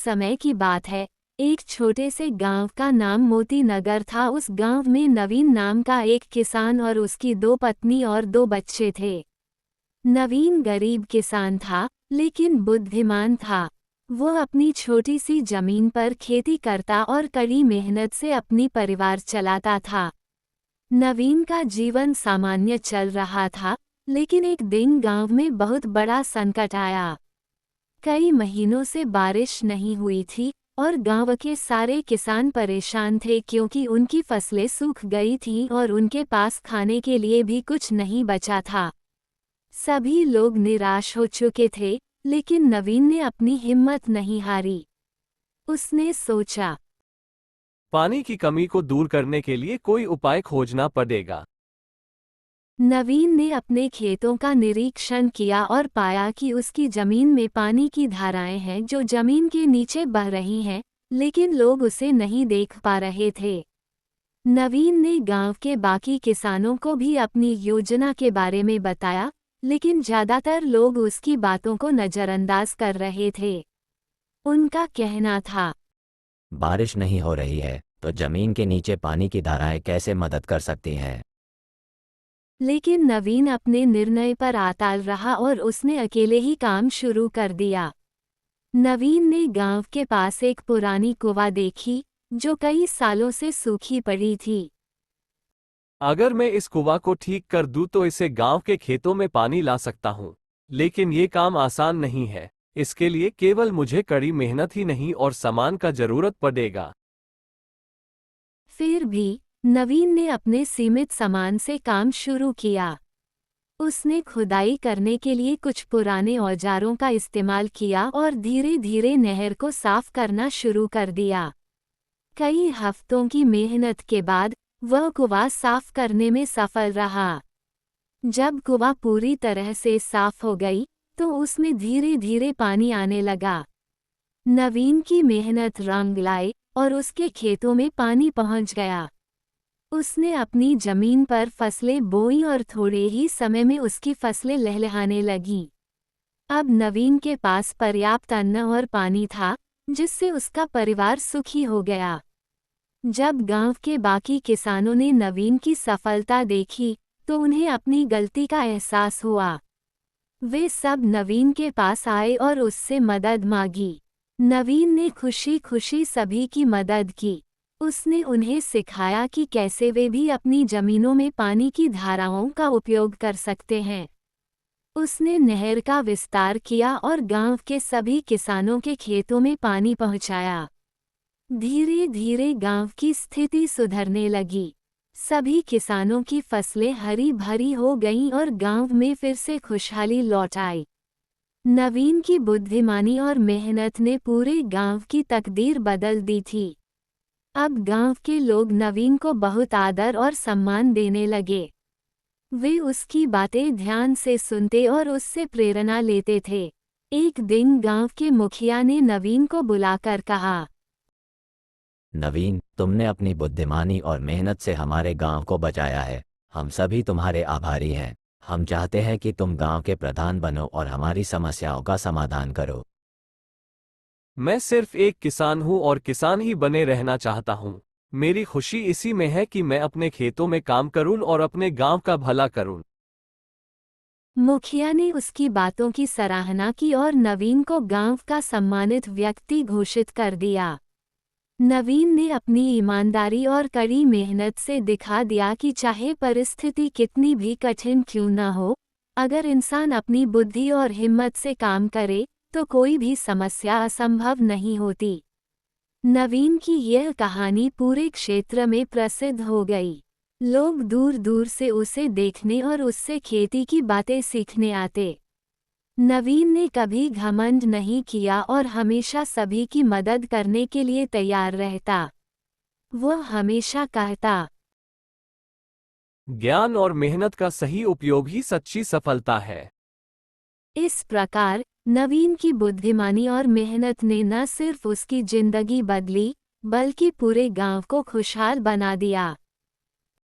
समय की बात है। एक छोटे से गांव का नाम मोती नगर था। उस गांव में नवीन नाम का एक किसान और उसकी 2 पत्नी और 2 बच्चे थे। नवीन गरीब किसान था, लेकिन बुद्धिमान था। वो अपनी छोटी सी जमीन पर खेती करता और कड़ी मेहनत से अपनी परिवार चलाता था। नवीन का जीवन सामान्य चल रहा था, लेकिन एक दिन गांव में बहुत बड़ा संकट आया। कई महीनों से बारिश नहीं हुई थी और गांव के सारे किसान परेशान थे क्योंकि उनकी फसलें सूख गई थीं और उनके पास खाने के लिए भी कुछ नहीं बचा था। सभी लोग निराश हो चुके थे, लेकिन नवीन ने अपनी हिम्मत नहीं हारी। उसने सोचा, पानी की कमी को दूर करने के लिए कोई उपाय खोजना पड़ेगा। नवीन ने अपने खेतों का निरीक्षण किया और पाया कि उसकी जमीन में पानी की धाराएं हैं जो जमीन के नीचे बह रही हैं, लेकिन लोग उसे नहीं देख पा रहे थे। नवीन ने गांव के बाकी किसानों को भी अपनी योजना के बारे में बताया, लेकिन ज्यादातर लोग उसकी बातों को नजरअंदाज कर रहे थे। उनका कहना था, बारिश नहीं हो रही है, तो जमीन के नीचे पानी की धाराएं कैसे मदद कर सकती हैं? लेकिन नवीन अपने निर्णय पर अटल रहा और उसने अकेले ही काम शुरू कर दिया। नवीन ने गांव के पास एक पुरानी कुआं देखी, जो कई सालों से सूखी पड़ी थी। अगर मैं इस कुआं को ठीक कर दूं तो इसे गांव के खेतों में पानी ला सकता हूं। लेकिन ये काम आसान नहीं है। इसके लिए केवल मुझे कड़ी मेहनत ही नहीं और सामान का जरूरत पड़ेगा। फिर भी नवीन ने अपने सीमित सामान से काम शुरू किया। उसने खुदाई करने के लिए कुछ पुराने औजारों का इस्तेमाल किया और धीरे धीरे नहर को साफ करना शुरू कर दिया। कई हफ्तों की मेहनत के बाद वह कुआं साफ करने में सफल रहा। जब कुआं पूरी तरह से साफ हो गई, तो उसमें धीरे धीरे पानी आने लगा। नवीन की मेहनत रंग लाई और उसके खेतों में पानी पहुंच गया। उसने अपनी जमीन पर फसलें बोई और थोड़े ही समय में उसकी फसलें लहलहाने लगीं। अब नवीन के पास पर्याप्त अन्न और पानी था, जिससे उसका परिवार सुखी हो गया। जब गांव के बाकी किसानों ने नवीन की सफलता देखी, तो उन्हें अपनी गलती का एहसास हुआ। वे सब नवीन के पास आए और उससे मदद मांगी। नवीन ने खुशी खुशी सभी की मदद की। उसने उन्हें सिखाया कि कैसे वे भी अपनी जमीनों में पानी की धाराओं का उपयोग कर सकते हैं। उसने नहर का विस्तार किया और गांव के सभी किसानों के खेतों में पानी पहुंचाया। धीरे धीरे गांव की स्थिति सुधरने लगी। सभी किसानों की फसलें हरी भरी हो गईं और गांव में फिर से खुशहाली लौट आई। नवीन की बुद्धिमानी और मेहनत ने पूरे गांव की तकदीर बदल दी थी। अब गांव के लोग नवीन को बहुत आदर और सम्मान देने लगे। वे उसकी बातें ध्यान से सुनते और उससे प्रेरणा लेते थे। एक दिन गांव के मुखिया ने नवीन को बुलाकर कहा, नवीन, तुमने अपनी बुद्धिमानी और मेहनत से हमारे गांव को बचाया है। हम सभी तुम्हारे आभारी हैं। हम चाहते हैं कि तुम गांव के प्रधान बनो और हमारी समस्याओं का समाधान करो। मैं सिर्फ एक किसान हूं और किसान ही बने रहना चाहता हूं। मेरी खुशी इसी में है कि मैं अपने खेतों में काम करूं और अपने गांव का भला करूं। मुखिया ने उसकी बातों की सराहना की और नवीन को गांव का सम्मानित व्यक्ति घोषित कर दिया। नवीन ने अपनी ईमानदारी और कड़ी मेहनत से दिखा दिया कि चाहे परिस्थिति कितनी भी कठिन क्यों न हो, अगर इंसान अपनी बुद्धि और हिम्मत से काम करे, तो कोई भी समस्या असंभव नहीं होती। नवीन की यह कहानी पूरे क्षेत्र में प्रसिद्ध हो गई। लोग दूर दूर से उसे देखने और उससे खेती की बातें सीखने आते। नवीन ने कभी घमंड नहीं किया और हमेशा सभी की मदद करने के लिए तैयार रहता। वह हमेशा कहता, ज्ञान और मेहनत का सही उपयोग ही सच्ची सफलता है। इस प्रकार नवीन की बुद्धिमानी और मेहनत ने न सिर्फ उसकी जिंदगी बदली, बल्कि पूरे गांव को खुशहाल बना दिया।